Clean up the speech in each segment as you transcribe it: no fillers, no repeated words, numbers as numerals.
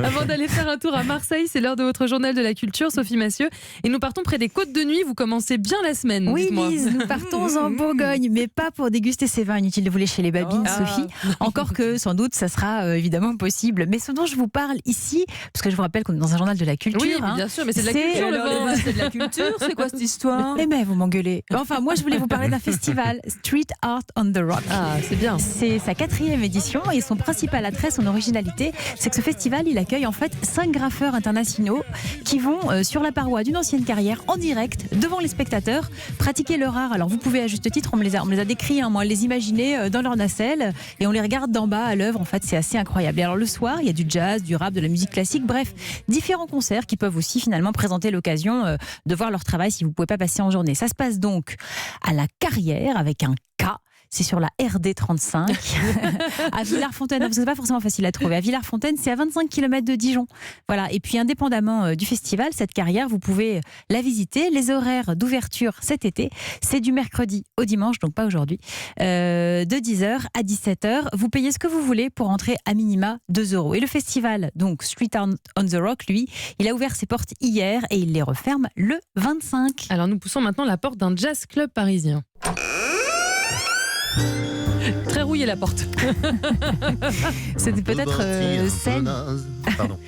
Avant d'aller faire un tour à Marseille, c'est l'heure de votre journal de la culture, Sophie Massieu. Et nous partons près des Côtes de Nuit. Vous commencez bien la semaine. Oui, dites-moi. Lise, nous partons en Bourgogne, mais pas pour déguster ces vins. Inutile de vous lécher les babines, Sophie. Encore que, sans doute, ça sera évidemment possible. Mais ce dont je vous parle ici, parce que je vous rappelle qu'on est dans un journal de la culture. Oui, mais bien sûr, mais c'est de la culture, le vin. C'est de la culture, c'est quoi cette histoire? Eh ben, vous m'engueulez. Enfin, moi, je voulais vous parler d'un festival, Street Art on the Rock. Ah, c'est bien. C'est sa 4e édition et son principal attrait, son originalité, c'est que ce festival, il accueille en fait 5 graffeurs internationaux qui vont sur la paroi d'une ancienne carrière en direct devant les spectateurs pratiquer leur art. Alors vous pouvez à juste titre, on me les a décrits, moi, les imaginer dans leur nacelle et on les regarde d'en bas à l'œuvre. En fait, c'est assez incroyable. Et alors le soir, il y a du jazz, du rap, de la musique classique, bref, différents concerts qui peuvent aussi finalement présenter l'occasion de voir leur travail si vous ne pouvez pas passer en journée. Ça se passe donc à la Carrière avec un K. C'est sur la RD 35 à Villars-Fontaine, parce que c'est pas forcément facile à trouver. À Villars-Fontaine, c'est à 25 km de Dijon. Voilà. Et puis indépendamment du festival, cette carrière, vous pouvez la visiter. Les horaires d'ouverture cet été, c'est du mercredi au dimanche, donc pas aujourd'hui, de 10h à 17h. Vous payez ce que vous voulez pour entrer à minima 2 €. Et le festival, donc Street Art on the Rock, lui, il a ouvert ses portes hier et il les referme le 25. Alors nous poussons maintenant la porte d'un jazz club parisien. Très rouillée la porte. C'était peut-être celle. Pardon.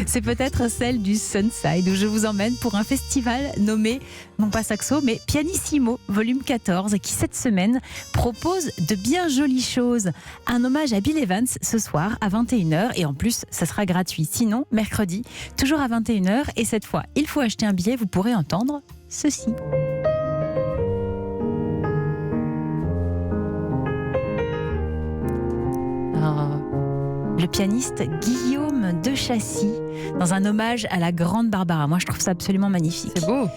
C'est peut-être celle du Sunside où je vous emmène pour un festival nommé, non pas Saxo, mais Pianissimo, volume 14, qui cette semaine propose de bien jolies choses. Un hommage à Bill Evans ce soir à 21h et en plus, ça sera gratuit. Sinon, mercredi, toujours à 21h et cette fois, il faut acheter un billet, vous pourrez entendre ceci. Le pianiste Guillaume de Chassis dans un hommage à la grande Barbara. Moi, je trouve ça absolument magnifique. C'est beau.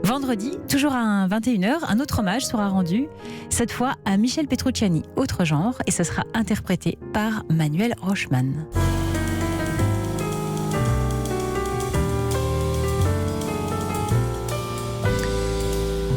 Vendredi, toujours à 21h, un autre hommage sera rendu, cette fois à Michel Petrucciani, autre genre, et ce sera interprété par Manuel Rochman.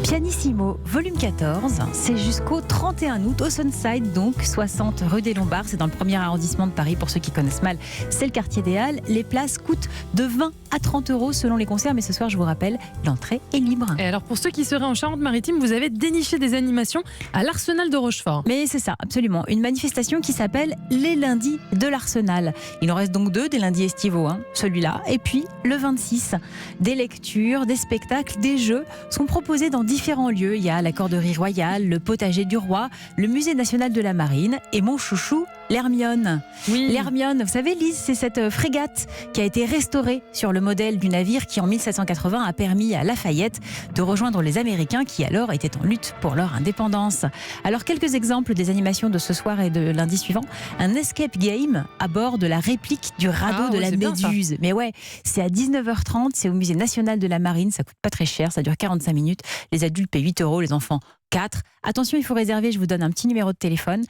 Pianissimo, volume 14, c'est jusqu'au 31 août au Sunside, donc 60 rue des Lombards, c'est dans le 1er arrondissement de Paris, pour ceux qui connaissent mal, c'est le quartier des Halles. Les places coûtent de 20 à 30 € selon les concerts, mais ce soir, je vous rappelle, l'entrée est libre. Et alors pour ceux qui seraient en Charente-Maritime, vous avez déniché des animations à l'Arsenal de Rochefort. Mais c'est ça, absolument, une manifestation qui s'appelle les lundis de l'Arsenal. Il en reste donc 2, des lundis estivaux, celui-là, et puis le 26. Des lectures, des spectacles, des jeux sont proposés dans différents lieux. Il y a la Corderie Royale, le Potager du Roi, le Musée National de la Marine et mon chouchou, l'Hermione. Oui. L'Hermione, vous savez, Lise, c'est cette frégate qui a été restaurée sur le modèle du navire qui, en 1780, a permis à Lafayette de rejoindre les Américains qui, alors, étaient en lutte pour leur indépendance. Alors, quelques exemples des animations de ce soir et de lundi suivant. Un escape game à bord de la réplique du radeau de la Méduse. Mais ouais, c'est à 19h30, c'est au Musée National de la Marine, ça coûte pas très cher, ça dure 45 minutes. Les adultes paient 8 €, les enfants 4. Attention, il faut réserver, je vous donne un petit numéro de téléphone.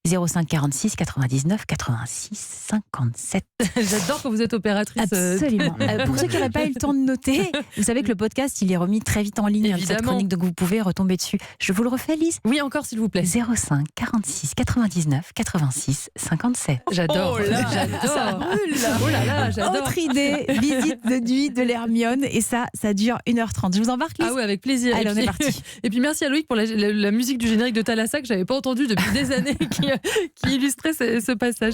05 46 99 86 57. J'adore quand vous êtes opératrice. Absolument. Pour ceux qui n'auraient pas eu le temps de noter, vous savez que le podcast, il est remis très vite en ligne, cette chronique, donc vous pouvez retomber dessus. Je vous le refais, Lise? Oui, encore s'il vous plaît. 05 46 99 86 57. J'adore. Oh là, j'adore. ça brûle. Oh là là, j'adore. Autre idée, visite de nuit de l'Hermione, et ça dure 1h30. Je vous embarque, Lise? Ah oui, avec plaisir. Allez, et on puis, est parti. Et puis merci à Loïc pour la musique du générique de Thalassa que j'avais pas entendu depuis des années qui illustrait ce passage.